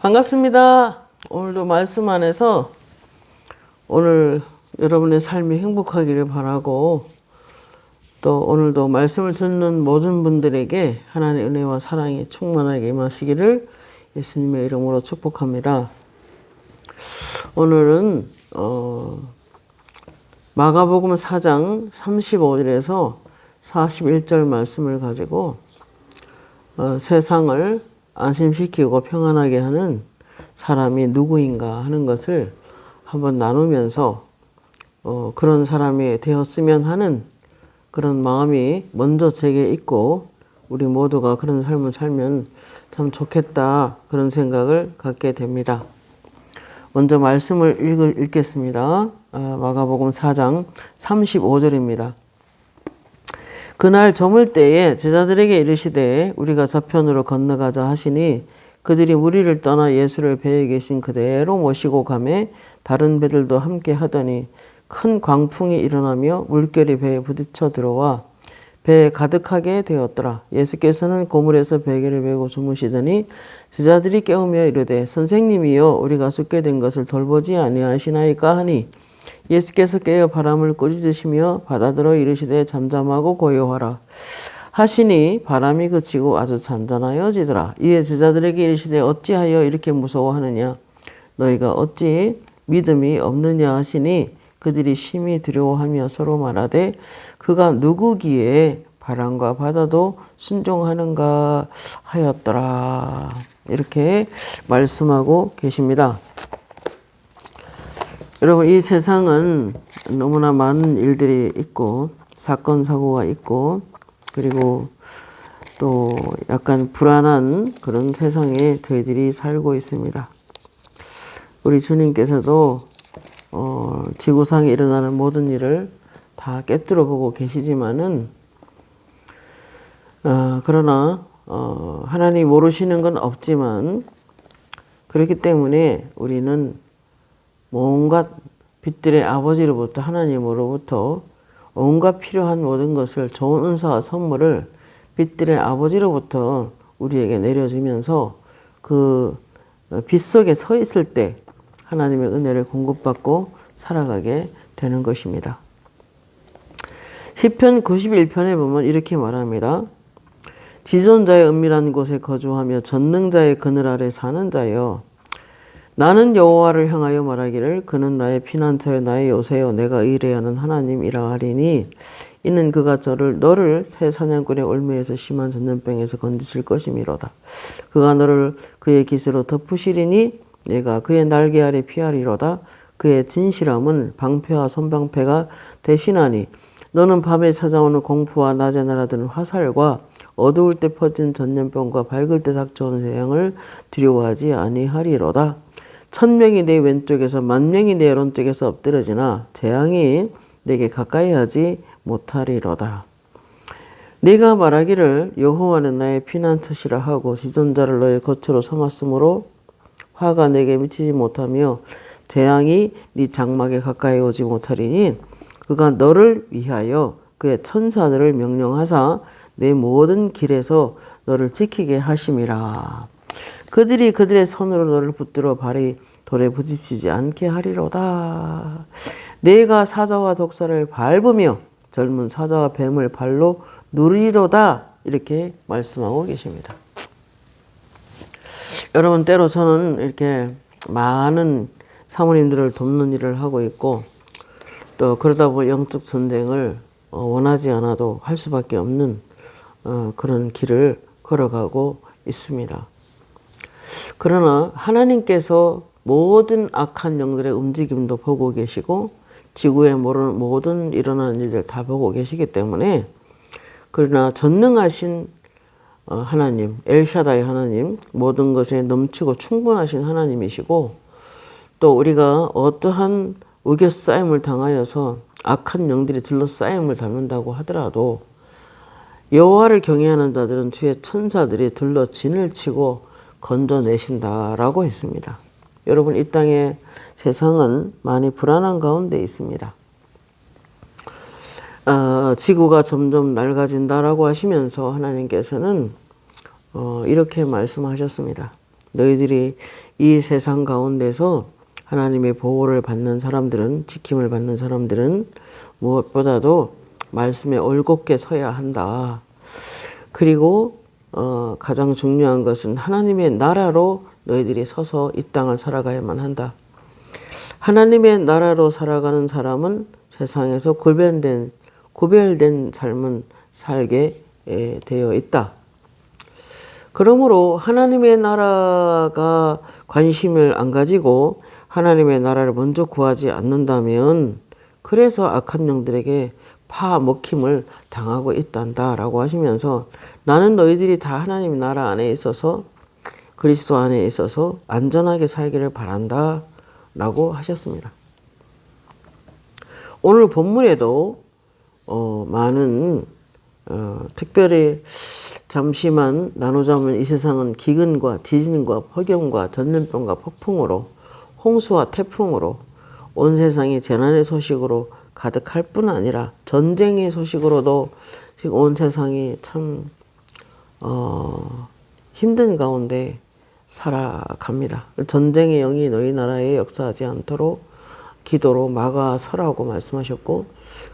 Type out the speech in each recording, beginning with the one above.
반갑습니다. 오늘도 말씀 안에서 오늘 여러분의 삶이 행복하기를 바라고, 또 오늘도 말씀을 듣는 모든 분들에게 하나님의 은혜와 사랑이 충만하게 임하시기를 예수님의 이름으로 축복합니다. 오늘은 마가복음 4장 35절에서 41절 말씀을 가지고 세상을 안심시키고 평안하게 하는 사람이 누구인가 하는 것을 한번 나누면서 그런 사람이 되었으면 하는 그런 마음이 먼저 제게 있고, 우리 모두가 그런 삶을 살면 참 좋겠다, 그런 생각을 갖게 됩니다. 먼저 말씀을 읽겠습니다. 마가복음 4장 35절입니다. 그날 저물 때에 제자들에게 이르시되 우리가 저편으로 건너가자 하시니 그들이 무리를 떠나 예수를 배에 계신 그대로 모시고 가매 다른 배들도 함께 하더니 큰 광풍이 일어나며 물결이 배에 부딪혀 들어와 배에 가득하게 되었더라. 예수께서는 고물에서 베개를 메고 주무시더니 제자들이 깨우며 이르되 선생님이여 우리가 죽게 된 것을 돌보지 아니하시나이까 하니 예수께서 깨어 바람을 꾸짖으시며 바다들어 이르시되 잠잠하고 고요하라 하시니 바람이 그치고 아주 잔잔하여지더라. 이에 제자들에게 이르시되 어찌하여 이렇게 무서워하느냐 너희가 어찌 믿음이 없느냐 하시니 그들이 심히 두려워하며 서로 말하되 그가 누구기에 바람과 바다도 순종하는가 하였더라. 이렇게 말씀하고 계십니다. 여러분, 이 세상은 너무나 많은 일들이 있고 사건 사고가 있고, 그리고 또 약간 불안한 그런 세상에 저희들이 살고 있습니다. 우리 주님께서도 지구상에 일어나는 모든 일을 다 꿰뚫어 보고 계시지만은 그러나 하나님 모르시는 건 없지만, 그렇기 때문에 우리는 온갖 빛들의 아버지로부터, 하나님으로부터 온갖 필요한 모든 것을, 좋은 은사와 선물을 빛들의 아버지로부터 우리에게 내려주면서 그 빛 속에 서 있을 때 하나님의 은혜를 공급받고 살아가게 되는 것입니다. 시편 91편에 보면 이렇게 말합니다. 지존자의 은밀한 곳에 거주하며 전능자의 그늘 아래 사는 자여, 나는 여호와를 향하여 말하기를 그는 나의 피난처요 나의 요새요 내가 의뢰하는 하나님이라 하리니 이는 그가 너를 새 사냥꾼의 올무에서 심한 전염병에서 건지실 것이미로다. 그가 너를 그의 깃으로 덮으시리니 내가 그의 날개 아래 피하리로다. 그의 진실함은 방패와 손방패가 대신하니 너는 밤에 찾아오는 공포와 낮에 날아드는 화살과 어두울 때 퍼진 전염병과 밝을 때 닥쳐오는 재앙을 두려워하지 아니하리로다. 1000명이 내 왼쪽에서 10,000명이 내 오른쪽에서 엎드러지나 재앙이 내게 가까이 하지 못하리로다. 네가 말하기를 여호와는 나의 피난처시라 하고 지존자를 너의 거처로 삼았으므로 화가 내게 미치지 못하며 재앙이 네 장막에 가까이 오지 못하리니 그가 너를 위하여 그의 천사들을 명령하사 내 모든 길에서 너를 지키게 하심이라. 그들이 그들의 손으로 너를 붙들어 발이 돌에 부딪히지 않게 하리로다. 내가 사자와 독사를 밟으며 젊은 사자와 뱀을 발로 누리리로다. 이렇게 말씀하고 계십니다. 여러분, 때로 저는 이렇게 많은 사모님들을 돕는 일을 하고 있고, 또 그러다 보면 영적 전쟁을 원하지 않아도 할 수밖에 없는 그런 길을 걸어가고 있습니다. 그러나 하나님께서 모든 악한 영들의 움직임도 보고 계시고 지구의 모든 일어나는 일들 다 보고 계시기 때문에, 그러나 전능하신 하나님, 엘샤다이 하나님, 모든 것에 넘치고 충분하신 하나님이시고, 또 우리가 어떠한 우겨싸임을 당하여서 악한 영들이 둘러싸임을 당한다고 하더라도 여호와를 경외하는 자들은 주의 천사들이 둘러 진을 치고 건져내신다라고 했습니다. 여러분, 이 땅의 세상은 많이 불안한 가운데 있습니다. 지구가 점점 낡아진다라고 하시면서 하나님께서는 이렇게 말씀하셨습니다. 너희들이 이 세상 가운데서 하나님의 보호를 받는 사람들은, 지킴을 받는 사람들은 무엇보다도 말씀에 올곧게 서야 한다. 그리고 가장 중요한 것은 하나님의 나라로 너희들이 서서 이 땅을 살아가야만 한다. 하나님의 나라로 살아가는 사람은 세상에서 구별된 삶을 살게 되어 있다. 그러므로 하나님의 나라가 관심을 안 가지고 하나님의 나라를 먼저 구하지 않는다면 그래서 악한 영들에게 파먹힘을 당하고 있단다라고 하시면서 나는 너희들이 다 하나님 나라 안에 있어서 그리스도 안에 있어서 안전하게 살기를 바란다 라고 하셨습니다. 오늘 본문에도 많은 특별히 잠시만 나누자면 이 세상은 기근과 지진과 폭염과 전염병과 폭풍으로 홍수와 태풍으로 온 세상이 재난의 소식으로 가득할 뿐 아니라 전쟁의 소식으로도 지금 온 세상이 참 힘든 가운데 살아갑니다. 전쟁의 영이 너희 나라에 역사하지 않도록 기도로 막아서라고 말씀하셨고,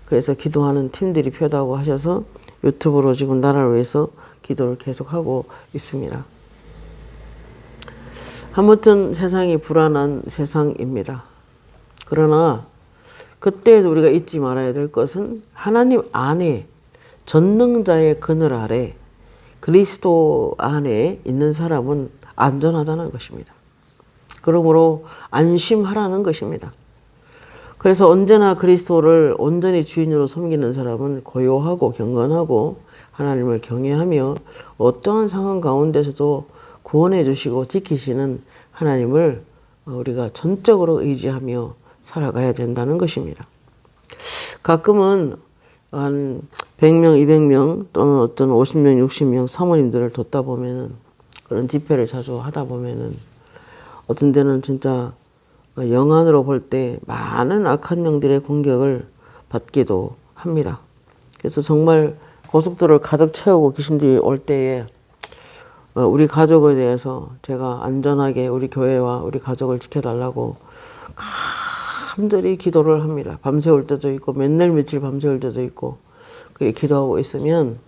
그래서 기도하는 팀들이 필요하다고 하셔서 유튜브로 지금 나라를 위해서 기도를 계속하고 있습니다. 아무튼 세상이 불안한 세상입니다. 그러나 그때 우리가 잊지 말아야 될 것은 하나님 안에 전능자의 그늘 아래 그리스도 안에 있는 사람은 안전하다는 것입니다. 그러므로 안심하라는 것입니다. 그래서 언제나 그리스도를 온전히 주인으로 섬기는 사람은 고요하고 경건하고 하나님을 경외하며 어떠한 상황 가운데서도 구원해 주시고 지키시는 하나님을 우리가 전적으로 의지하며 살아가야 된다는 것입니다. 가끔은 한 100명, 200명 또는 어떤 50명, 60명 사모님들을 뒀다 보면은 그런 집회를 자주 하다 보면은 어떤 데는 진짜 영안으로 볼 때 많은 악한 영들의 공격을 받기도 합니다. 그래서 정말 고속도로를 가득 채우고 귀신들이 올 때에 우리 가족에 대해서 제가 안전하게 우리 교회와 우리 가족을 지켜달라고 간절히 기도를 합니다. 밤새울 때도 있고 맨날 며칠 밤새울 때도 있고 그렇게 기도하고 있으면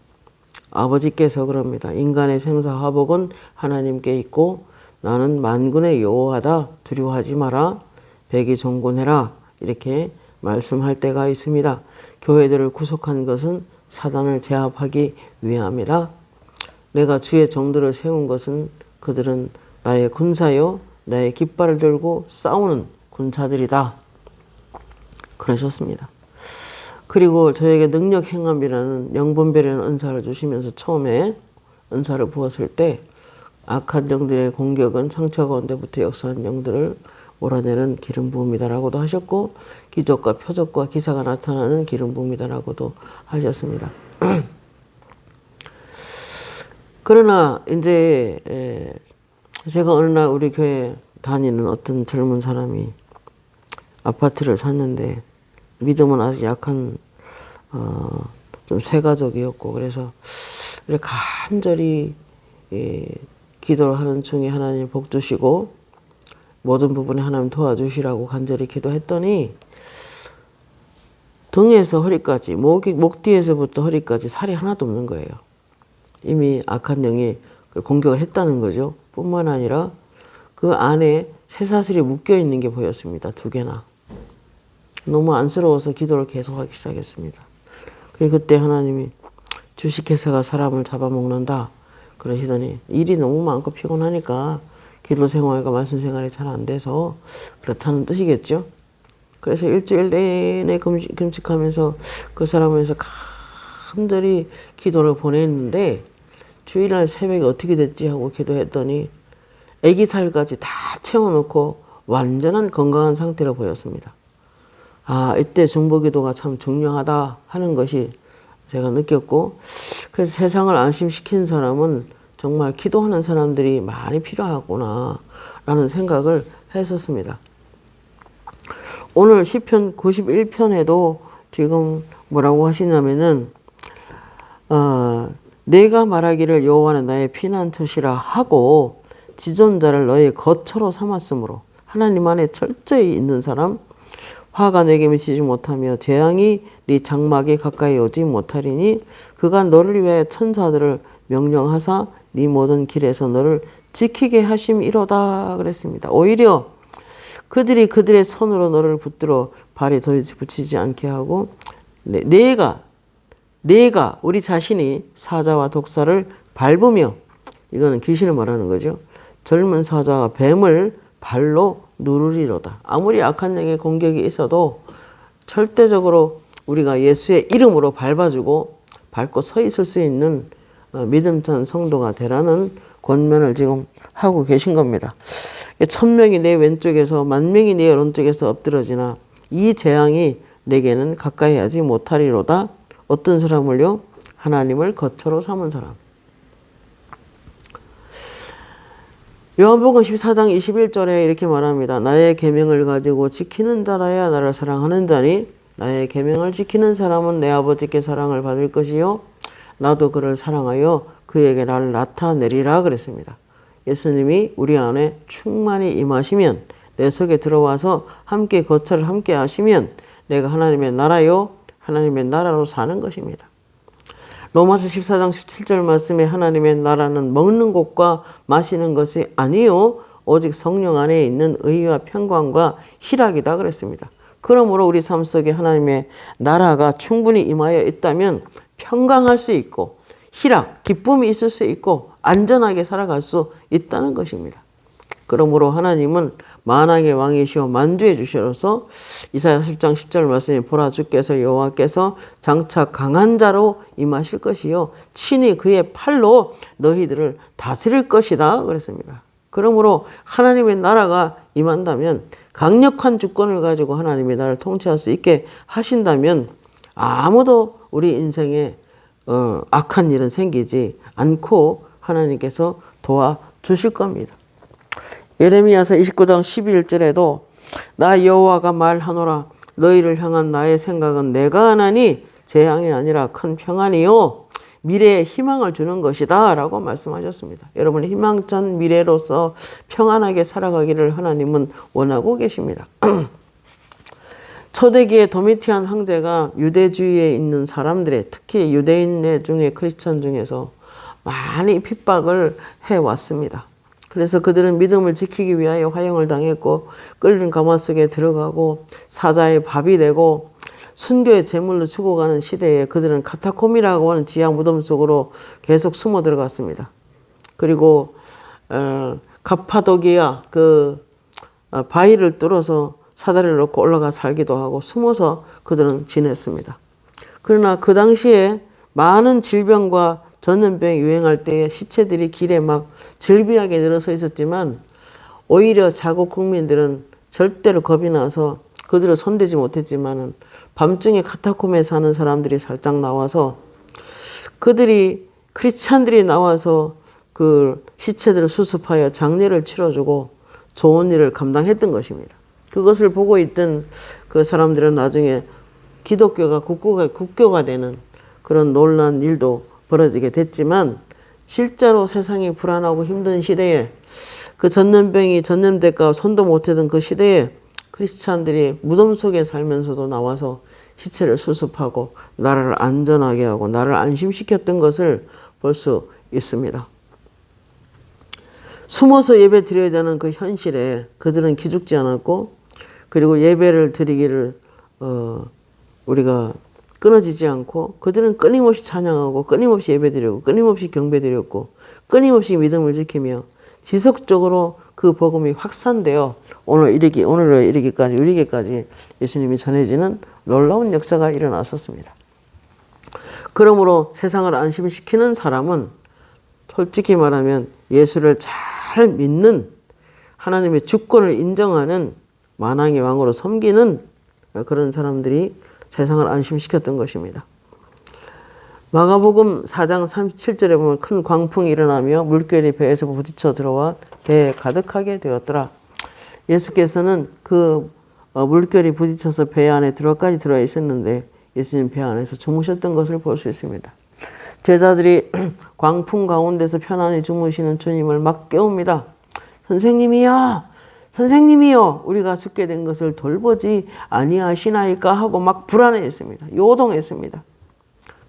아버지께서 그럽니다. 인간의 생사화복은 하나님께 있고 나는 만군의 여호와다 두려워하지 마라 백의종군해라 이렇게 말씀할 때가 있습니다. 교회들을 구속한 것은 사단을 제압하기 위함이다. 내가 주의 종들을 세운 것은 그들은 나의 군사요 나의 깃발을 들고 싸우는 군사들이다. 그러셨습니다. 그리고 저에게 능력 행함이라는 영분별이라는 은사를 주시면서 처음에 은사를 부었을 때 악한 영들의 공격은 상처 가운데부터 역사한 영들을 몰아내는 기름 부음이다라고도 하셨고 기적과 표적과 기사가 나타나는 기름 부음이다라고도 하셨습니다. 그러나 이제 제가 어느 날 우리 교회 다니는 어떤 젊은 사람이 아파트를 샀는데 믿음은 아주 약한 좀 새가족이었고 그래서 간절히 기도를 하는 중에 하나님 복 주시고 모든 부분에 하나님 도와주시라고 간절히 기도했더니 등에서 허리까지 목 뒤에서부터 허리까지 살이 하나도 없는 거예요. 이미 악한 영이 공격을 했다는 거죠. 뿐만 아니라 그 안에 쇠사슬이 묶여 있는 게 보였습니다. 2개나. 너무 안쓰러워서 기도를 계속하기 시작했습니다. 그리고 그때 하나님이 주식회사가 사람을 잡아먹는다 그러시더니 일이 너무 많고 피곤하니까 기도 생활과 말씀 생활이 잘 안 돼서 그렇다는 뜻이겠죠. 그래서 일주일 내내 금식하면서 그 사람을 위해서 간절히 기도를 보냈는데 주일날 새벽에 어떻게 됐지 하고 기도했더니 아기 살까지 다 채워놓고 완전한 건강한 상태로 보였습니다. 아, 이때 중보기도가 참 중요하다 하는 것이 제가 느꼈고 그래서 세상을 안심시키는 사람은 정말 기도하는 사람들이 많이 필요하구나 라는 생각을 했었습니다. 오늘 시편 91편에도 지금 뭐라고 하시냐면은 내가 말하기를 여호와는 나의 피난처시라 하고 지존자를 너의 거처로 삼았으므로 하나님 안에 철저히 있는 사람, 화가 내게 미치지 못하며 재앙이 네 장막에 가까이 오지 못하리니 그가 너를 위하여 천사들을 명령하사 네 모든 길에서 너를 지키게 하심이로다 그랬습니다. 오히려 그들이 그들의 손으로 너를 붙들어 발에 붙이지 않게 하고 내가 우리 자신이 사자와 독사를 밟으며, 이거는 귀신을 말하는 거죠. 젊은 사자와 뱀을 발로 누르리로다. 아무리 악한 영의 공격이 있어도 절대적으로 우리가 예수의 이름으로 밟고 서 있을 수 있는 믿음찬 성도가 되라는 권면을 지금 하고 계신 겁니다. 1000명이 내 왼쪽에서 10,000명이 내 오른쪽에서 엎드러지나 이 재앙이 내게는 가까이 하지 못하리로다. 어떤 사람을요? 하나님을 거처로 삼은 사람. 요한복음 14장 21절에 이렇게 말합니다. 나의 계명을 가지고 지키는 자라야 나를 사랑하는 자니 나의 계명을 지키는 사람은 내 아버지께 사랑을 받을 것이요 나도 그를 사랑하여 그에게 나를 나타내리라 그랬습니다. 예수님이 우리 안에 충만히 임하시면, 내 속에 들어와서 함께 거처를 함께 하시면 내가 하나님의 나라요 하나님의 나라로 사는 것입니다. 로마서 14장 17절 말씀에 하나님의 나라는 먹는 것과 마시는 것이 아니요 오직 성령 안에 있는 의와 평강과 희락이다 그랬습니다. 그러므로 우리 삶 속에 하나님의 나라가 충분히 임하여 있다면 평강할 수 있고 희락, 기쁨이 있을 수 있고 안전하게 살아갈 수 있다는 것입니다. 그러므로 하나님은 만왕의 왕이시오 만주해 주시어서 이사야 10장 10절 말씀에 보라 주께서 여호와께서 장차 강한 자로 임하실 것이요 친히 그의 팔로 너희들을 다스릴 것이다 그랬습니다. 그러므로 하나님의 나라가 임한다면, 강력한 주권을 가지고 하나님의 나라를 통치할 수 있게 하신다면 아무도 우리 인생에 악한 일은 생기지 않고 하나님께서 도와주실 겁니다. 예레미야서 29장 11절에도 나 여호와가 말하노라 너희를 향한 나의 생각은 내가 하나니 재앙이 아니라 큰 평안이요 미래에 희망을 주는 것이다 라고 말씀하셨습니다. 여러분 희망찬 미래로서 평안하게 살아가기를 하나님은 원하고 계십니다. 초대기의 도미티안 황제가 유대주의에 있는 사람들의, 특히 유대인 중에 크리스찬 중에서 많이 핍박을 해왔습니다. 그래서 그들은 믿음을 지키기 위하여 화형을 당했고 끓는 가마 속에 들어가고 사자의 밥이 되고 순교의 제물로 죽어가는 시대에 그들은 카타콤이라고 하는 지하 무덤 속으로 계속 숨어 들어갔습니다. 그리고 가파도기아 그 바위를 뚫어서 사다리를 놓고 올라가 살기도 하고 숨어서 그들은 지냈습니다. 그러나 그 당시에 많은 질병과 전염병이 유행할 때에 시체들이 길에 막 즐비하게 늘어서 있었지만 오히려 자국 국민들은 절대로 겁이 나서 그들을 손대지 못했지만은 밤중에 카타콤에 사는 사람들이 살짝 나와서 그들이 크리스찬들이 나와서 그 시체들을 수습하여 장례를 치러주고 좋은 일을 감당했던 것입니다. 그것을 보고 있던 그 사람들은 나중에 기독교가 국교가 되는 그런 놀라운 일도 벌어지게 됐지만 실제로 세상이 불안하고 힘든 시대에 그 전염병이 전염될까 손도 못 대던 그 시대에 크리스찬들이 무덤 속에 살면서도 나와서 시체를 수습하고 나라를 안전하게 하고 나를 안심시켰던 것을 볼 수 있습니다. 숨어서 예배 드려야 되는 그 현실에 그들은 기죽지 않았고, 그리고 예배를 드리기를 우리가 끊어지지 않고 그들은 끊임없이 찬양하고 끊임없이 예배드리고 끊임없이 경배드렸고 끊임없이 믿음을 지키며 지속적으로 그 복음이 확산되어 오늘로 이르기까지 우리에게까지 예수님이 전해지는 놀라운 역사가 일어났었습니다. 그러므로 세상을 안심시키는 사람은 솔직히 말하면 예수를 잘 믿는, 하나님의 주권을 인정하는 만왕의 왕으로 섬기는 그런 사람들이 세상을 안심시켰던 것입니다. 마가복음 4장 37절에 보면 큰 광풍이 일어나며 물결이 배에서 부딪혀 들어와 배에 가득하게 되었더라. 예수께서는 그 물결이 부딪혀서 배 안에 들어까지 들어와 있었는데 예수님 배 안에서 주무셨던 것을 볼 수 있습니다. 제자들이 광풍 가운데서 편안히 주무시는 주님을 막 깨웁니다. 선생님이여, 선생님이여, 우리가 죽게 된 것을 돌보지 아니하시나이까 하고 막 불안해했습니다. 요동했습니다.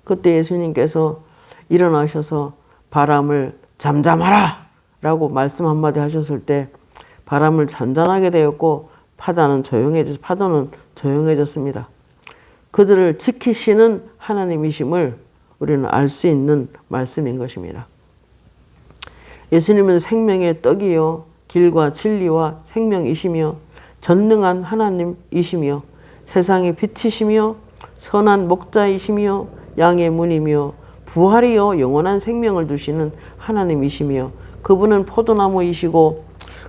그때 예수님께서 일어나셔서 바람을 잠잠하라 라고 말씀 한마디 하셨을 때 바람을 잔잔하게 되었고 파도는 조용해졌습니다. 그들을 지키시는 하나님이심을 우리는 알 수 있는 말씀인 것입니다. 예수님은 생명의 떡이요 길과 진리와 생명이시며 전능한 하나님이시며 세상의 빛이시며 선한 목자이시며 양의 문이며 부활이요 영원한 생명을 두시는 하나님이시며 그분은 포도나무이시고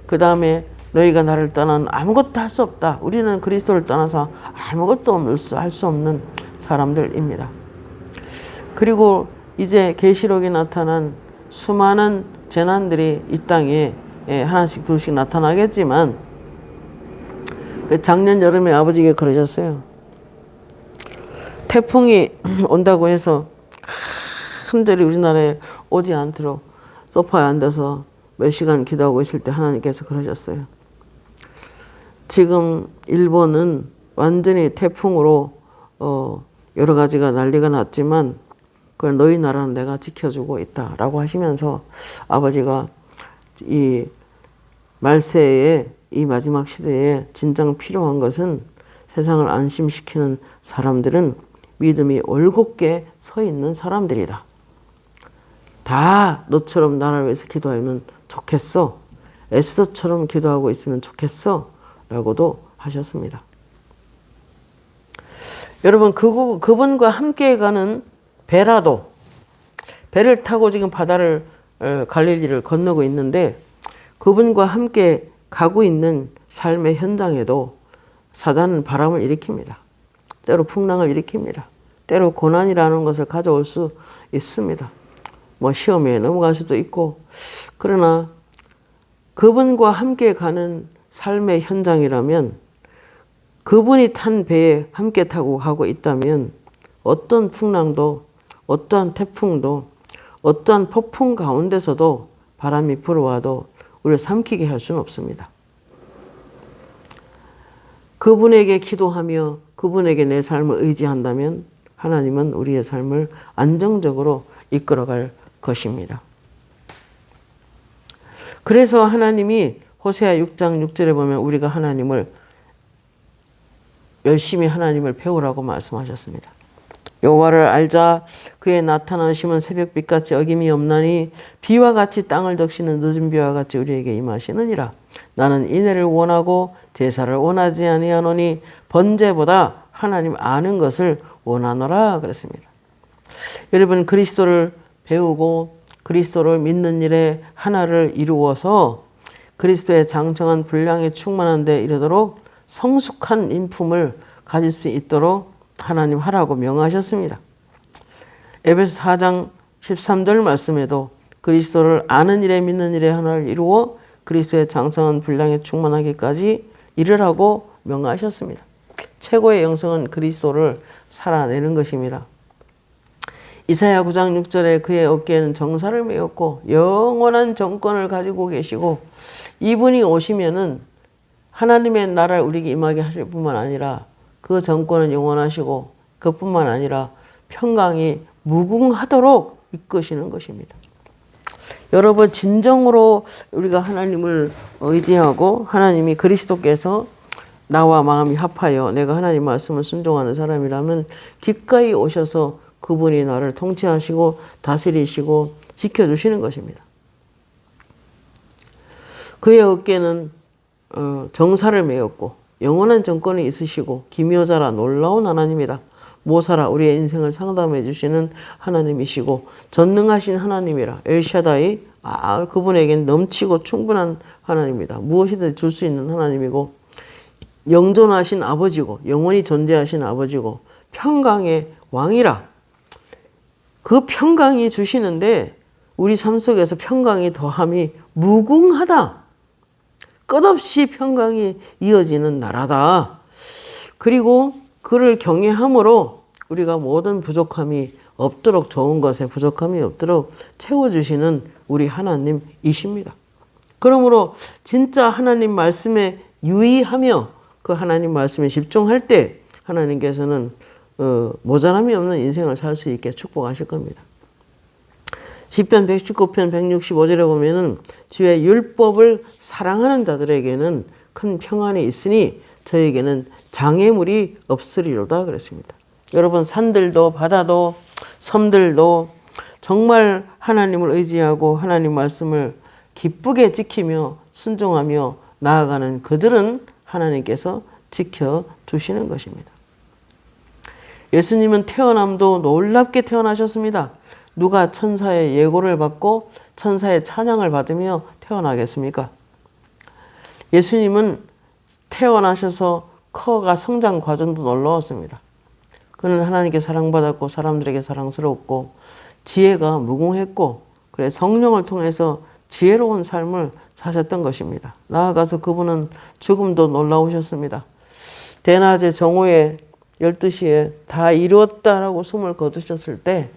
그 다음에 너희가 나를 떠나는 아무것도 할 수 없다. 우리는 그리스도를 떠나서 아무것도 할 수 없는 사람들입니다. 그리고 이제 계시록에 나타난 수많은 재난들이 이 땅에 하나씩 둘씩 나타나겠지만 작년 여름에 아버지가 그러셨어요. 태풍이 온다고 해서 흔들이 우리나라에 오지 않도록 소파에 앉아서 몇 시간 기도하고 있을 때 하나님께서 그러셨어요. 지금 일본은 완전히 태풍으로 여러 가지가 난리가 났지만 그걸 너희 나라는 내가 지켜주고 있다라고 하시면서 아버지가 이 말세에 이 마지막 시대에 진정 필요한 것은 세상을 안심시키는 사람들은 믿음이 올곧게 서 있는 사람들이다. 다 너처럼 나를 위해서 기도하면 좋겠어. 에스더처럼 기도하고 있으면 좋겠어. 라고도 하셨습니다. 여러분 그분과 함께 가는 베라도 배를 타고 지금 바다를 갈릴리를 건너고 있는데 그분과 함께 가고 있는 삶의 현장에도 사단은 바람을 일으킵니다. 때로 풍랑을 일으킵니다. 때로 고난이라는 것을 가져올 수 있습니다. 뭐 시험에 넘어갈 수도 있고 그러나 그분과 함께 가는 삶의 현장이라면 그분이 탄 배에 함께 타고 가고 있다면 어떤 풍랑도 어떠한 태풍도 어떠한 폭풍 가운데서도 바람이 불어와도 우리를 삼키게 할 수는 없습니다. 그분에게 기도하며 그분에게 내 삶을 의지한다면 하나님은 우리의 삶을 안정적으로 이끌어갈 것입니다. 그래서 하나님이 호세아 6장 6절에 보면 우리가 열심히 하나님을 배우라고 말씀하셨습니다. 여호와를 알자 그의 나타나심은 새벽빛같이 어김이 없나니 비와 같이 땅을 덮시는 늦은 비와 같이 우리에게 임하시느니라. 나는 인애를 원하고 제사를 원하지 아니하노니 번제보다 하나님 아는 것을 원하노라 그랬습니다. 여러분 그리스도를 배우고 그리스도를 믿는 일에 하나를 이루어서 그리스도의 장성한 분량에 충만한 데 이르도록 성숙한 인품을 가질 수 있도록 하나님 하라고 명하셨습니다. 에베소 4장 13절 말씀에도 그리스도를 아는 일에 믿는 일에 하나를 이루어 그리스도의 장성한 분량에 충만하기까지 이르라고 명하셨습니다. 최고의 영성은 그리스도를 살아내는 것입니다. 이사야 9장 6절에 그의 어깨에는 정사를 메었고 영원한 정권을 가지고 계시고 이분이 오시면은 하나님의 나라를 우리에게 임하게 하실 뿐만 아니라 그 정권은 영원하시고 그뿐만 아니라 평강이 무궁하도록 이끄시는 것입니다. 여러분 진정으로 우리가 하나님을 의지하고 하나님이 그리스도께서 나와 마음이 합하여 내가 하나님 말씀을 순종하는 사람이라면 기꺼이 오셔서 그분이 나를 통치하시고 다스리시고 지켜주시는 것입니다. 그의 어깨는 정사를 메었고 영원한 정권이 있으시고 기묘자라 놀라운 하나님이다. 모사라 우리의 인생을 상담해 주시는 하나님이시고 전능하신 하나님이라 엘샤다이 그분에게는 넘치고 충분한 하나님이다. 무엇이든 줄 수 있는 하나님이고 영존하신 아버지고 영원히 존재하신 아버지고 평강의 왕이라. 그 평강이 주시는데 우리 삶 속에서 평강이 더함이 무궁하다. 끝없이 평강이 이어지는 나라다. 그리고 그를 경외함으로 우리가 모든 부족함이 없도록 좋은 것에 부족함이 없도록 채워주시는 우리 하나님이십니다. 그러므로 진짜 하나님 말씀에 유의하며 그 하나님 말씀에 집중할 때 하나님께서는 모자람이 없는 인생을 살 수 있게 축복하실 겁니다. 시편 119편 165절에 보면은 주의 율법을 사랑하는 자들에게는 큰 평안이 있으니 저에게는 장애물이 없으리로다 그랬습니다. 여러분, 산들도 바다도 섬들도 정말 하나님을 의지하고 하나님 말씀을 기쁘게 지키며 순종하며 나아가는 그들은 하나님께서 지켜주시는 것입니다. 예수님은 태어남도 놀랍게 태어나셨습니다. 누가 천사의 예고를 받고 천사의 찬양을 받으며 태어나겠습니까? 예수님은 태어나셔서 커가 성장 과정도 놀라웠습니다. 그는 하나님께 사랑받았고 사람들에게 사랑스러웠고 지혜가 무궁했고 그래 성령을 통해서 지혜로운 삶을 사셨던 것입니다. 나아가서 그분은 죽음도 놀라우셨습니다. 대낮에 정오에 12시에 다 이루었다라고 숨을 거두셨을 때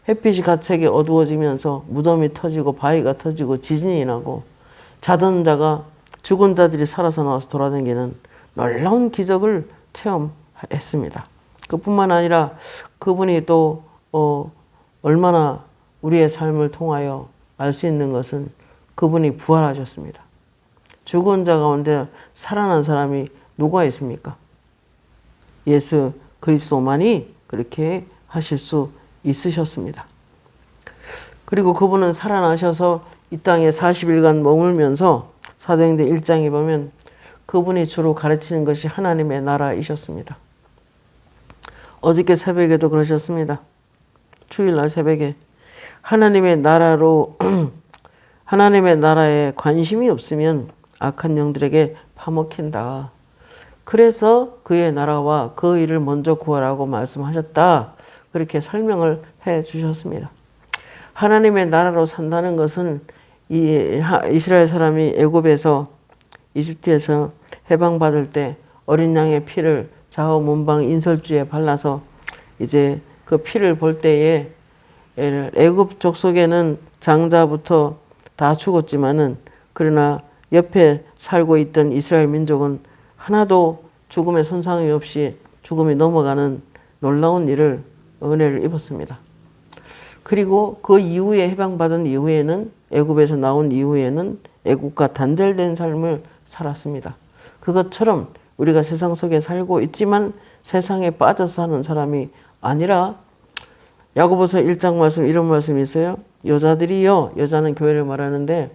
햇빛이 가차게 어두워지면서 무덤이 터지고 바위가 터지고 지진이 나고 자던 자가 죽은 자들이 살아서 나와서 돌아다니는 놀라운 기적을 체험했습니다. 그뿐만 아니라 그분이 또 얼마나 우리의 삶을 통하여 알 수 있는 것은 그분이 부활하셨습니다. 죽은 자 가운데 살아난 사람이 누가 있습니까? 예수 그리스도만이 그렇게 하실 수 있으셨습니다. 그리고 그분은 살아나셔서 이 땅에 40일간 머물면서 사도행전 1장에 보면 그분이 주로 가르치는 것이 하나님의 나라이셨습니다. 어저께 새벽에도 그러셨습니다. 주일날 새벽에 하나님의 나라로 하나님의 나라에 관심이 없으면 악한 영들에게 파먹힌다. 그래서 그의 나라와 그 일을 먼저 구하라고 말씀하셨다. 그렇게 설명을 해 주셨습니다. 하나님의 나라로 산다는 것은 이스라엘 사람이 애굽에서 이집트에서 해방받을 때 어린 양의 피를 좌우 문방 인설주에 발라서 이제 그 피를 볼 때에 애굽 족속에는 장자부터 다 죽었지만은 그러나 옆에 살고 있던 이스라엘 민족은 하나도 죽음의 손상이 없이 죽음이 넘어가는 놀라운 은혜를 입었습니다. 그리고 그 이후에 해방받은 이후에는 애굽에서 나온 이후에는 애굽과 단절된 삶을 살았습니다. 그것처럼 우리가 세상 속에 살고 있지만 세상에 빠져서 사는 사람이 아니라 야고보서 1장 말씀 이런 말씀이 있어요. 여자들이요, 여자는 교회를 말하는데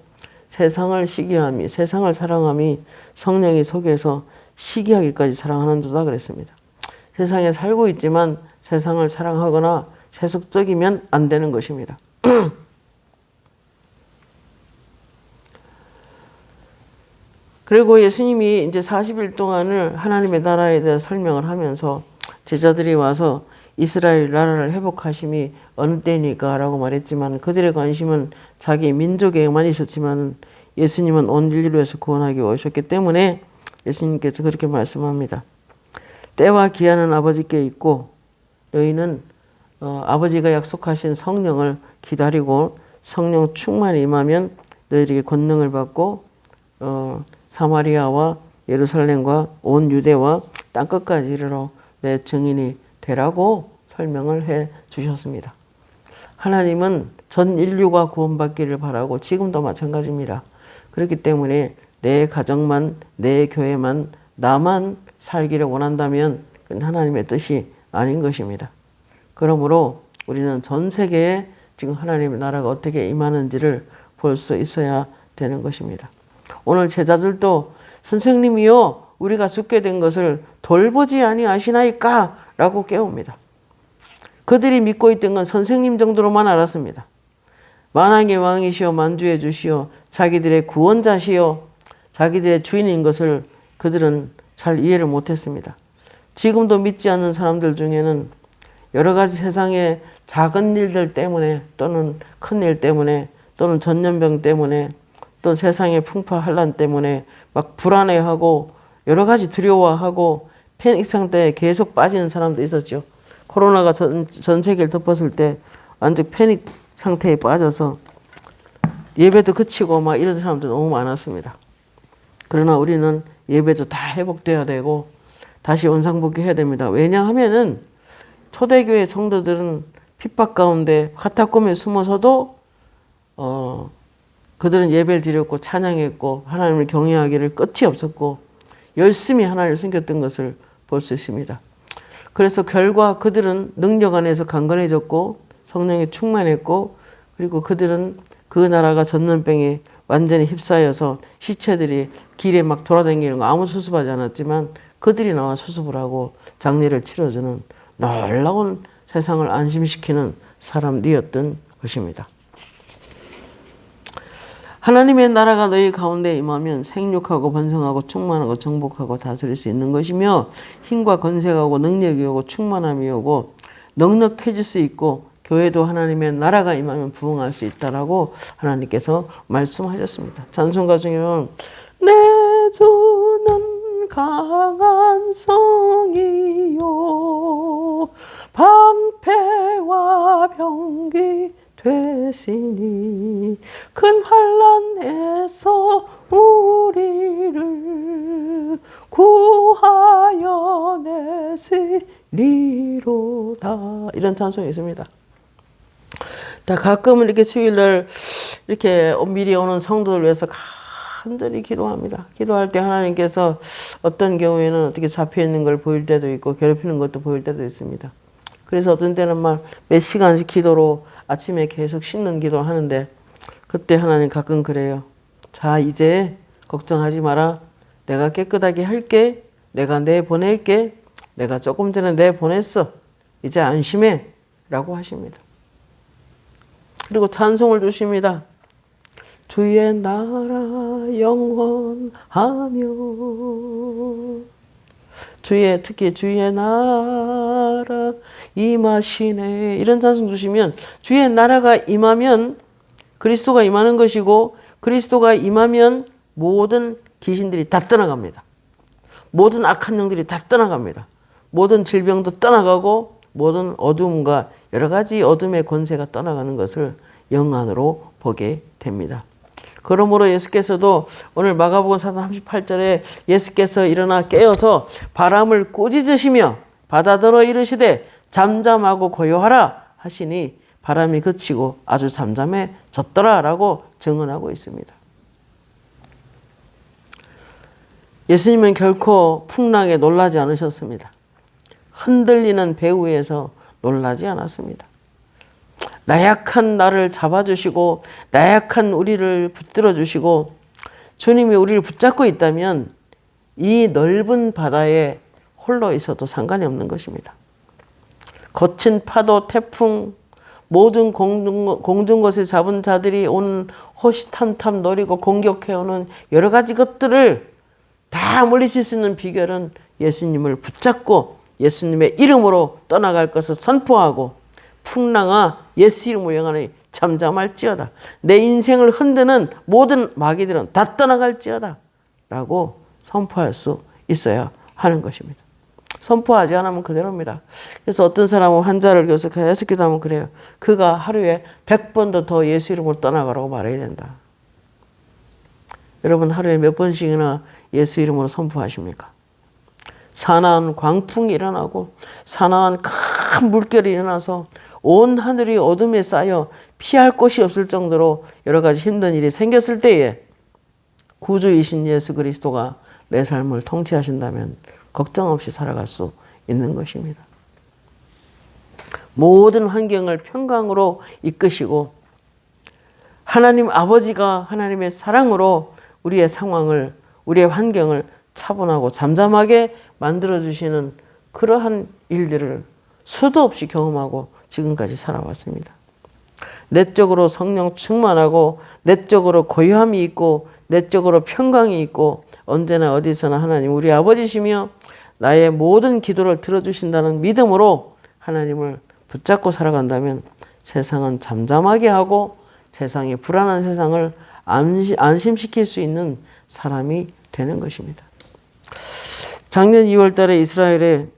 세상을 시기함이 세상을 사랑함이 성령이 속에서 시기하기까지 사랑하는도다 그랬습니다. 세상에 살고 있지만 세상을 사랑하거나 세속적이면 안 되는 것입니다. 그리고 예수님이 이제 40일 동안을 하나님의 나라에 대해 설명을 하면서 제자들이 와서 이스라엘 나라를 회복하심이 어느 때니까 라고 말했지만 그들의 관심은 자기 민족에만 있었지만 예수님은 온 인류를 위해서 구원하기 오셨기 때문에 예수님께서 그렇게 말씀합니다. 때와 기한은 아버지께 있고 너희는 아버지가 약속하신 성령을 기다리고 성령 충만이 임하면 너희에게 권능을 받고 사마리아와 예루살렘과 온 유대와 땅끝까지 이르러 내 증인이 되라고 설명을 해 주셨습니다. 하나님은 전 인류가 구원받기를 바라고 지금도 마찬가지입니다. 그렇기 때문에 내 가정만, 내 교회만, 나만 살기를 원한다면 그건 하나님의 뜻이 아닌 것입니다. 그러므로 우리는 전 세계에 지금 하나님의 나라가 어떻게 임하는지를 볼 수 있어야 되는 것입니다. 오늘 제자들도 선생님이요 우리가 죽게 된 것을 돌보지 아니하시나이까 라고 깨웁니다. 그들이 믿고 있던 건 선생님 정도로만 알았습니다. 만왕의 왕이시여 만주의 주시여 자기들의 구원자시여 자기들의 주인인 것을 그들은 잘 이해를 못했습니다. 지금도 믿지 않는 사람들 중에는 여러 가지 세상의 작은 일들 때문에 또는 큰 일 때문에 또는 전염병 때문에 또 세상의 풍파 환란 때문에 막 불안해하고 여러 가지 두려워하고 패닉 상태에 계속 빠지는 사람도 있었죠. 코로나가 전 세계를 덮었을 때 완전 패닉 상태에 빠져서 예배도 그치고 막 이런 사람도 너무 많았습니다. 그러나 우리는 예배도 다 회복돼야 되고 다시 원상복귀해야 됩니다. 왜냐하면은 초대교회 성도들은 핍박 가운데 카타콤에 숨어서도 그들은 예배를 드렸고 찬양했고 하나님을 경외하기를 끝이 없었고 열심히 하나님을 섬겼던 것을 볼 수 있습니다. 그래서 결과 그들은 능력 안에서 강건해졌고 성령에 충만했고 그리고 그들은 그 나라가 전염병에 완전히 휩싸여서 시체들이 길에 막 돌아다니는 거 아무 수습하지 않았지만 그들이 나와 수습을 하고 장례를 치러주는 놀라운 세상을 안심시키는 사람들이었던 것입니다. 하나님의 나라가 너희 가운데 임하면 생육하고 번성하고 충만하고 정복하고 다스릴 수 있는 것이며 힘과 권세가 오고 능력이 오고 충만함이 오고 넉넉해질 수 있고 교회도 하나님의 나라가 임하면 부흥할 수 있다라고 하나님께서 말씀하셨습니다. 찬송가 중에 보면 내 주는 강한 성이요 방패와 병기 되시니 큰 환난에서 우리를 구하여 내시리로다. 이런 찬송이 있습니다. 다 가끔은 이렇게 주일날 이렇게 미리 오는 성도들 위해서 간절히 기도합니다. 기도할 때 하나님께서 어떤 경우에는 어떻게 잡혀 있는 걸 보일 때도 있고 괴롭히는 것도 보일 때도 있습니다. 그래서 어떤 때는 막 몇 시간씩 기도로 아침에 계속 씻는 기도를 하는데 그때 하나님 가끔 그래요. 자, 이제 걱정하지 마라. 내가 깨끗하게 할게. 내가 내보낼게. 내가 조금 전에 내보냈어. 이제 안심해. 라고 하십니다. 그리고 찬송을 주십니다. 주의 나라 영원하며 특히 주의 나라 임하시네. 이런 찬송 주시면 주의 나라가 임하면 그리스도가 임하는 것이고 그리스도가 임하면 모든 귀신들이 다 떠나갑니다. 모든 악한 영들이 다 떠나갑니다. 모든 질병도 떠나가고 모든 어둠과 여러 가지 어둠의 권세가 떠나가는 것을 영안으로 보게 됩니다. 그러므로 예수께서도 오늘 마가복음 4장 38절에 예수께서 일어나 깨어서 바람을 꾸짖으시며 바다더러 이르시되 잠잠하고 고요하라 하시니 바람이 그치고 아주 잠잠해졌더라라고 증언하고 있습니다. 예수님은 결코 풍랑에 놀라지 않으셨습니다. 흔들리는 배 위에서 놀라지 않았습니다. 나약한 나를 잡아주시고 나약한 우리를 붙들어 주시고 주님이 우리를 붙잡고 있다면 이 넓은 바다에 홀로 있어도 상관이 없는 것입니다. 거친 파도, 태풍, 모든 공중 것에 잡은 자들이 오는 호시탐탐 노리고 공격해오는 여러 가지 것들을 다 물리칠 수 있는 비결은 예수님을 붙잡고 예수님의 이름으로 떠나갈 것을 선포하고 풍랑아 예수 이름으로 영원히 잠잠할지어다. 내 인생을 흔드는 모든 마귀들은 다 떠나갈지어다 라고 선포할 수 있어야 하는 것입니다. 선포하지 않으면 그대로입니다. 그래서 어떤 사람은 환자를 계속 기도하면 그래요. 그가 하루에 100번도 더 예수 이름으로 떠나가라고 말해야 된다. 여러분 하루에 몇 번씩이나 예수 이름으로 선포하십니까? 사나운 광풍이 일어나고 사나운 큰 물결이 일어나서 온 하늘이 어둠에 쌓여 피할 곳이 없을 정도로 여러 가지 힘든 일이 생겼을 때에 구주이신 예수 그리스도가 내 삶을 통치하신다면 걱정 없이 살아갈 수 있는 것입니다. 모든 환경을 평강으로 이끄시고 하나님 아버지가 하나님의 사랑으로 우리의 상황을 우리의 환경을 차분하고 잠잠하게 만들어주시는 그러한 일들을 수도 없이 경험하고 지금까지 살아왔습니다. 내적으로 성령 충만하고 내적으로 고요함이 있고 내적으로 평강이 있고 언제나 어디서나 하나님 우리 아버지시며 나의 모든 기도를 들어주신다는 믿음으로 하나님을 붙잡고 살아간다면 세상은 잠잠하게 하고 세상의 불안한 세상을 안심시킬 수 있는 사람이 되는 것입니다. 작년 2월 달에 이스라엘에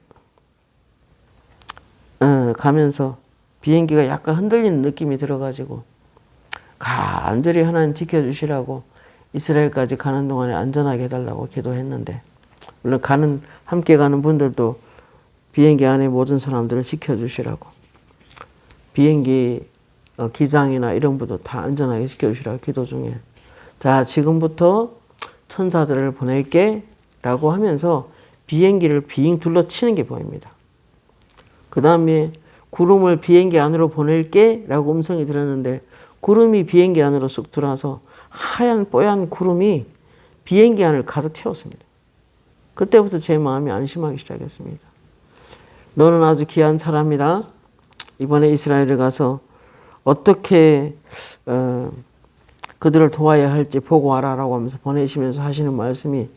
가면서 비행기가 약간 흔들리는 느낌이 들어가지고 간절히 하나님 지켜주시라고 이스라엘까지 가는 동안에 안전하게 해달라고 기도했는데, 물론 함께 가는 분들도 비행기 안에 모든 사람들을 지켜주시라고, 비행기 기장이나 이런 분도 다 안전하게 지켜주시라고 기도 중에, 자, 지금부터 천사들을 보낼게 라고 하면서 비행기를 빙 둘러치는 게 보입니다. 그 다음에 구름을 비행기 안으로 보낼게 라고 음성이 들었는데, 구름이 비행기 안으로 쑥 들어와서 하얀 뽀얀 구름이 비행기 안을 가득 채웠습니다. 그때부터 제 마음이 안심하기 시작했습니다. 너는 아주 귀한 사람이다. 이번에 이스라엘에 가서 어떻게 그들을 도와야 할지 보고 와라라고 하면서 보내시면서 하시는 말씀이,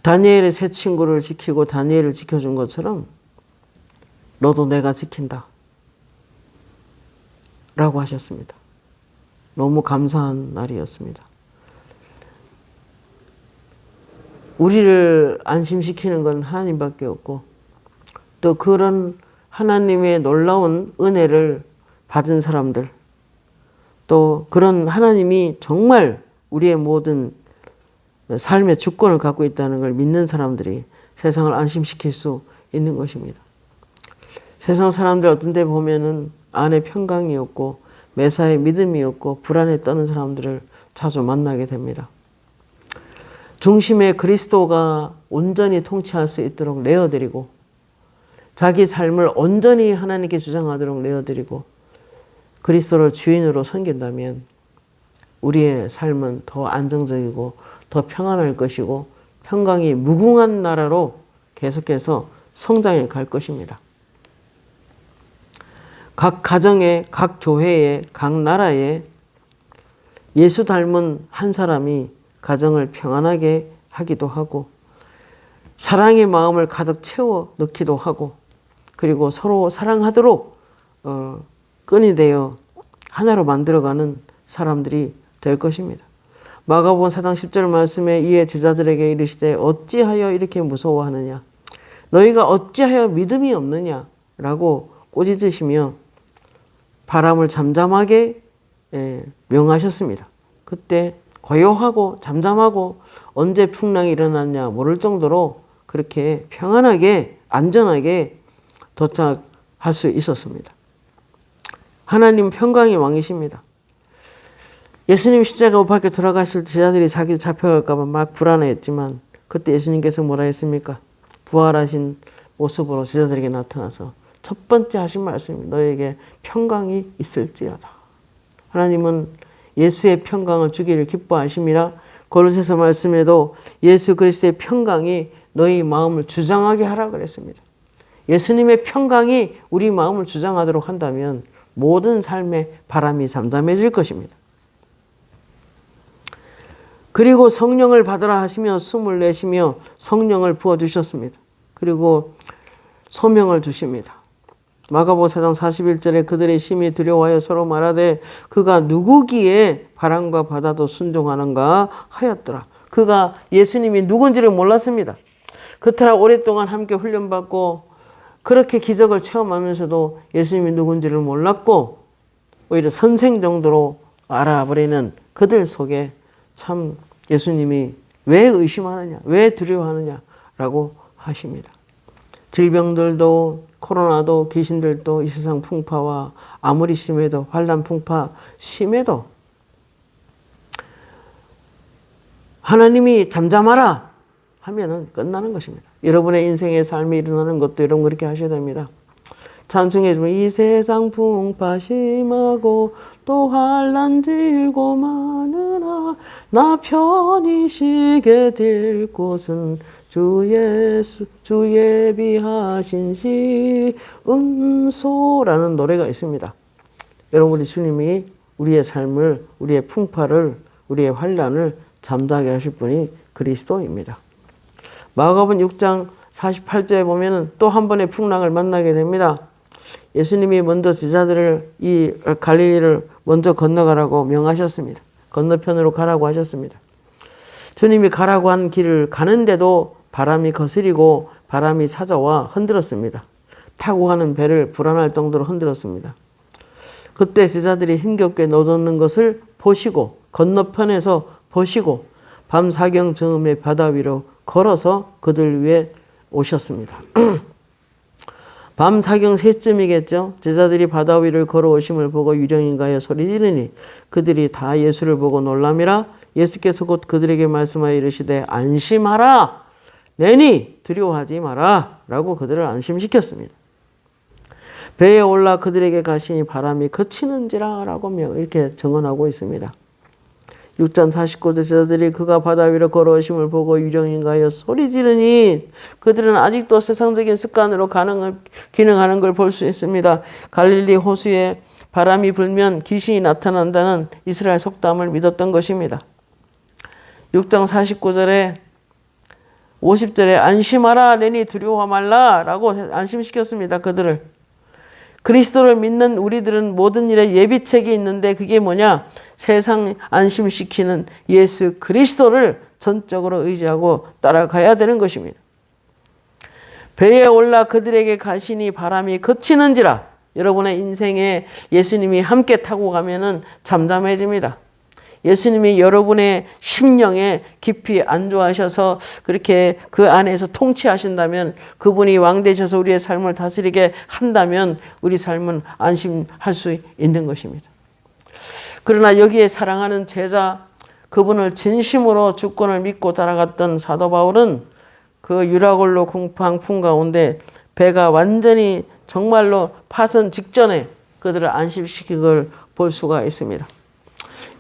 다니엘의 세 친구를 지키고 다니엘을 지켜준 것처럼 너도 내가 지킨다 라고 하셨습니다. 너무 감사한 날이었습니다. 우리를 안심시키는 건 하나님밖에 없고, 또 그런 하나님의 놀라운 은혜를 받은 사람들, 또 그런 하나님이 정말 우리의 모든 삶의 주권을 갖고 있다는 걸 믿는 사람들이 세상을 안심시킬 수 있는 것입니다. 세상 사람들 어떤 데 보면은 안에 평강이 없고 매사에 믿음이 없고 불안에 떠는 사람들을 자주 만나게 됩니다. 중심에 그리스도가 온전히 통치할 수 있도록 내어드리고, 자기 삶을 온전히 하나님께 주장하도록 내어드리고 그리스도를 주인으로 섬긴다면 우리의 삶은 더 안정적이고 더 평안할 것이고 평강이 무궁한 나라로 계속해서 성장해 갈 것입니다. 각 가정에, 각 교회에, 각 나라에 예수 닮은 한 사람이 가정을 평안하게 하기도 하고, 사랑의 마음을 가득 채워 넣기도 하고, 그리고 서로 사랑하도록 끈이 되어 하나로 만들어가는 사람들이 될 것입니다. 마가복음 4장 10절 말씀에 이에 제자들에게 이르시되 어찌하여 이렇게 무서워하느냐, 너희가 어찌하여 믿음이 없느냐 라고 꾸짖으시며 바람을 잠잠하게 명하셨습니다. 그때 고요하고 잠잠하고 언제 풍랑이 일어났냐 모를 정도로 그렇게 평안하게 안전하게 도착할 수 있었습니다. 하나님 평강의 왕이십니다. 예수님 십자가 못 박혀 돌아가실 때 제자들이 자기 잡혀갈까 봐 막 불안해했지만, 그때 예수님께서 뭐라 했습니까? 부활하신 모습으로 제자들에게 나타나서 첫 번째 하신 말씀이 너에게 평강이 있을지어다. 하나님은 예수의 평강을 주기를 기뻐하십니다. 고로새서 말씀에도 예수 그리스도의 평강이 너희 마음을 주장하게 하라 그랬습니다. 예수님의 평강이 우리 마음을 주장하도록 한다면 모든 삶의 바람이 잠잠해질 것입니다. 그리고 성령을 받으라 하시며 숨을 내쉬며 성령을 부어주셨습니다. 그리고 소명을 주십니다. 마가복음 4장 41절에 그들의 심히 두려워하여 서로 말하되 그가 누구기에 바람과 바다도 순종하는가 하였더라. 그가 예수님이 누군지를 몰랐습니다. 그토록 오랫동안 함께 훈련받고 그렇게 기적을 체험하면서도 예수님이 누군지를 몰랐고 오히려 선생 정도로 알아버리는 그들 속에 참 예수님이 왜 의심하느냐, 왜 두려워하느냐라고 하십니다. 질병들도 코로나도 귀신들도 이 세상 풍파와 아무리 심해도 환난 풍파 심해도 하나님이 잠잠하라 하면은 끝나는 것입니다. 여러분의 인생의 삶이 일어나는 것도 여러분 그렇게 하셔야 됩니다. 찬송해 주면 이 세상 풍파 심하고 또 환난 질고 많으나 나 편히 쉬게 될 곳은 주 예수 주 예비하신 시은소라는 노래가 있습니다. 여러분 우리 주님이 우리의 삶을 우리의 풍파를 우리의 환난을 잠자게 하실 분이 그리스도입니다. 마가복음 6장 48절에 보면은 또 한 번의 풍랑을 만나게 됩니다. 예수님이 먼저 제자들을 이 갈릴리를 먼저 건너가라고 명하셨습니다. 건너편으로 가라고 하셨습니다. 주님이 가라고 한 길을 가는데도 바람이 거스리고 바람이 찾아와 흔들었습니다. 타고 가는 배를 불안할 정도로 흔들었습니다. 그때 제자들이 힘겹게 노젓는 것을 보시고 건너편에서 보시고 밤 사경 즈음에 바다 위로 걸어서 그들 위에 오셨습니다. 밤 사경 3쯤이겠죠. 제자들이 바다 위를 걸어오심을 보고 유령인가 하여 소리 지르니 그들이 다 예수를 보고 놀람이라. 예수께서 곧 그들에게 말씀하여 이르시되 안심하라. 내니 두려워하지 마라. 라고 그들을 안심시켰습니다. 배에 올라 그들에게 가시니 바람이 그치는지라 라고 이렇게 증언하고 있습니다. 6장 49절 제자들이 그가 바다 위로 걸어오심을 보고 유령인가 하여 소리 지르니 그들은 아직도 세상적인 습관으로 기능하는 걸 볼 수 있습니다. 갈릴리 호수에 바람이 불면 귀신이 나타난다는 이스라엘 속담을 믿었던 것입니다. 6장 49절에 50절에 안심하라 내니 두려워 말라 라고 안심시켰습니다. 그들을. 그리스도를 믿는 우리들은 모든 일에 예비책이 있는데 그게 뭐냐? 세상 안심시키는 예수 그리스도를 전적으로 의지하고 따라가야 되는 것입니다. 배에 올라 그들에게 가시니 바람이 그치는지라. 여러분의 인생에 예수님이 함께 타고 가면은 잠잠해집니다. 예수님이 여러분의 심령에 깊이 안주하셔서 그렇게 그 안에서 통치하신다면, 그분이 왕 되셔서 우리의 삶을 다스리게 한다면 우리 삶은 안심할 수 있는 것입니다. 그러나 여기에 사랑하는 제자, 그분을 진심으로 주권을 믿고 따라갔던 사도 바울은 그 유라굴로 광풍 가운데 배가 완전히 정말로 파선 직전에 그들을 안심시킨 걸 볼 수가 있습니다.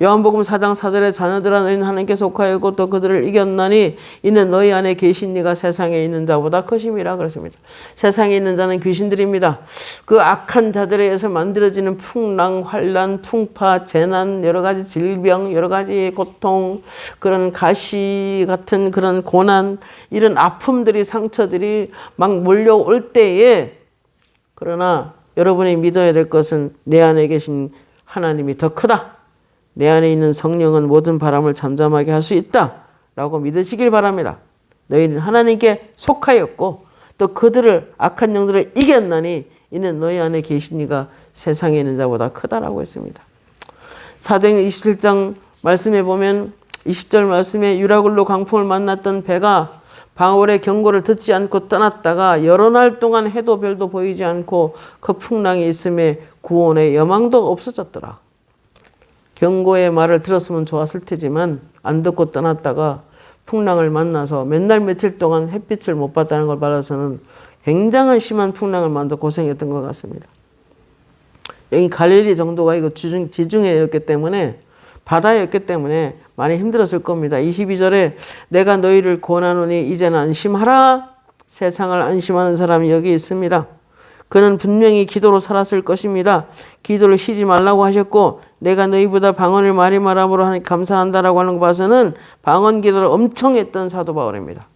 요한복음 4장 4절에 자녀들아 너희는 하나님께 속하였고 또 그들을 이겼나니 이는 너희 안에 계신 이가 세상에 있는 자보다 크심이라 그랬습니다. 세상에 있는 자는 귀신들입니다. 그 악한 자들에 의해서 만들어지는 풍랑, 환란, 풍파, 재난, 여러 가지 질병, 여러 가지 고통, 그런 가시 같은 그런 고난, 이런 아픔들이, 상처들이 막 몰려올 때에, 그러나 여러분이 믿어야 될 것은 내 안에 계신 하나님이 더 크다. 내 안에 있는 성령은 모든 바람을 잠잠하게 할 수 있다 라고 믿으시길 바랍니다. 너희는 하나님께 속하였고 또 그들을, 악한 영들을 이겼나니 이는 너희 안에 계신 이가 세상에 있는 자보다 크다라고 했습니다. 사도행전 27장 말씀에 보면 20절 말씀에 유라굴로 광풍을 만났던 배가 바울의 경고를 듣지 않고 떠났다가 여러 날 동안 해도 별도 보이지 않고 그 풍랑이 있음에 구원의 여망도 없어졌더라. 경고의 말을 들었으면 좋았을 테지만 안 듣고 떠났다가 풍랑을 만나서 맨날 며칠 동안 햇빛을 못 봤다는 걸 받아서는 굉장히 심한 풍랑을 만나 고생했던 것 같습니다. 여기 갈릴리 정도가 이거 지중해였기 때문에, 바다였기 때문에 많이 힘들었을 겁니다. 22절에 내가 너희를 권하노니 이제는 안심하라. 세상을 안심하는 사람이 여기 있습니다. 그는 분명히 기도로 살았을 것입니다. 기도를 쉬지 말라고 하셨고 내가 너희보다 방언을 많이 말함으로 하니 감사한다라고 하는 거 봐서는 방언 기도를 엄청 했던 사도 바울입니다.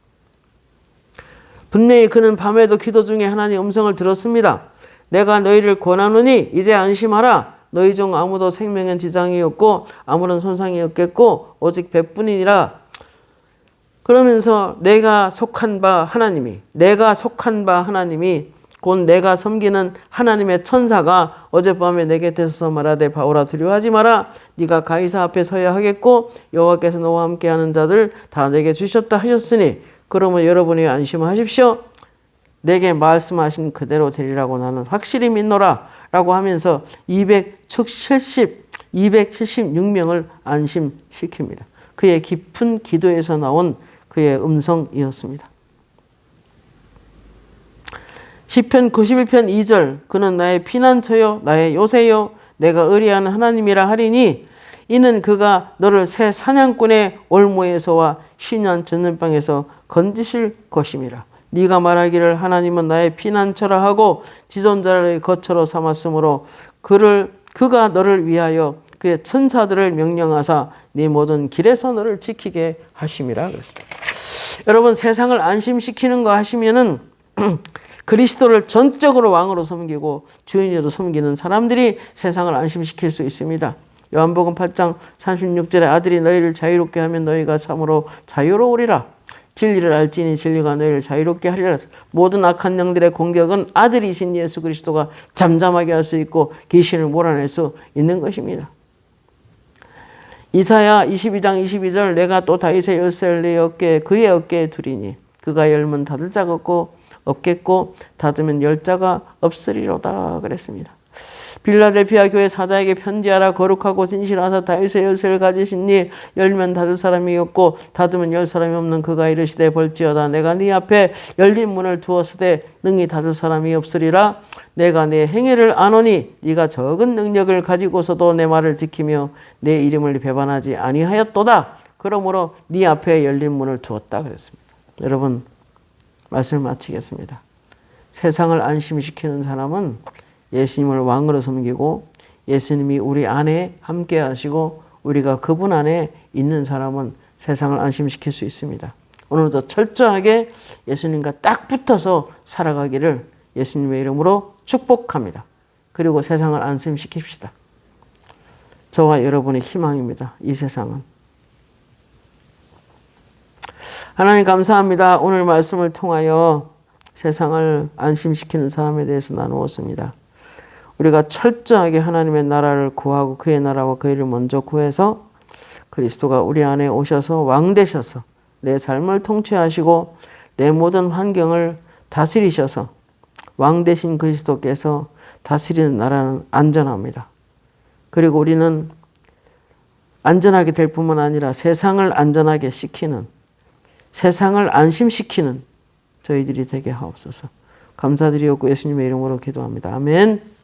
분명히 그는 밤에도 기도 중에 하나님의 음성을 들었습니다. 내가 너희를 권하노니 이제 안심하라. 너희 중 아무도 생명엔 지장이 없고 아무런 손상이 없겠고 오직 배뿐이니라. 그러면서 내가 속한 바 하나님이 곧 내가 섬기는 하나님의 천사가 어젯밤에 내게 대서 말하되 바울아 두려워하지 마라. 네가 가이사 앞에 서야 하겠고 여호와께서 너와 함께하는 자들 다 내게 주셨다 하셨으니 그러면 여러분이 안심하십시오. 내게 말씀하신 그대로 되리라고 나는 확실히 믿노라 라고 하면서 276명을 안심시킵니다. 그의 깊은 기도에서 나온 그의 음성이었습니다. 시편 91편 2절 그는 나의 피난처요 나의 요새요 내가 의뢰하는 하나님이라 하리니 이는 그가 너를 새 사냥꾼의 올무에서와 신년 전염병에서 건지실 것임이라. 네가 말하기를 하나님은 나의 피난처라 하고 지존자를 거처로 삼았으므로 그가 너를 위하여 그의 천사들을 명령하사 네 모든 길에서 너를 지키게 하심이라 그랬습니다. 여러분, 세상을 안심시키는 거 하시면은 그리스도를 전적으로 왕으로 섬기고 주인으로 섬기는 사람들이 세상을 안심시킬 수 있습니다. 요한복음 8장 36절에 아들이 너희를 자유롭게 하면 너희가 참으로 자유로우리라. 진리를 알지니 진리가 너희를 자유롭게 하리라. 모든 악한 영들의 공격은 아들이신 예수 그리스도가 잠잠하게 할 수 있고 귀신을 몰아낼 수 있는 것입니다. 이사야 22장 22절 내가 또 다윗의 열쇠를 내 어깨에 그의 어깨에 두리니 그가 열면 닫을 자가 없겠고 닫으면 열 자가 없으리로다 그랬습니다. 빌라델피아 교회 사자에게 편지하라. 거룩하고 진실하사 다윗의 열쇠를 가지시니 열면 닫을 사람이 없고 닫으면 열 사람이 없는 그가 이르시되 볼지어다 내가 네 앞에 열린 문을 두었으되 능히 닫을 사람이 없으리라. 내가 내 행위를 아노니 네가 적은 능력을 가지고서도 내 말을 지키며 내 이름을 배반하지 아니하였도다. 그러므로 네 앞에 열린 문을 두었다 그랬습니다. 여러분 말씀을 마치겠습니다. 세상을 안심시키는 사람은 예수님을 왕으로 섬기고 예수님이 우리 안에 함께 하시고 우리가 그분 안에 있는 사람은 세상을 안심시킬 수 있습니다. 오늘도 철저하게 예수님과 딱 붙어서 살아가기를 예수님의 이름으로 축복합니다. 그리고 세상을 안심시킵시다. 저와 여러분의 희망입니다. 이 세상은. 하나님 감사합니다. 오늘 말씀을 통하여 세상을 안심시키는 사람에 대해서 나누었습니다. 우리가 철저하게 하나님의 나라를 구하고 그의 나라와 그 일을 먼저 구해서 그리스도가 우리 안에 오셔서 왕 되셔서 내 삶을 통치하시고 내 모든 환경을 다스리셔서 왕 되신 그리스도께서 다스리는 나라는 안전합니다. 그리고 우리는 안전하게 될 뿐만 아니라 세상을 안전하게 시키는 세상을 안심시키는 저희들이 되게 하옵소서. 감사드리옵고 예수님의 이름으로 기도합니다. 아멘.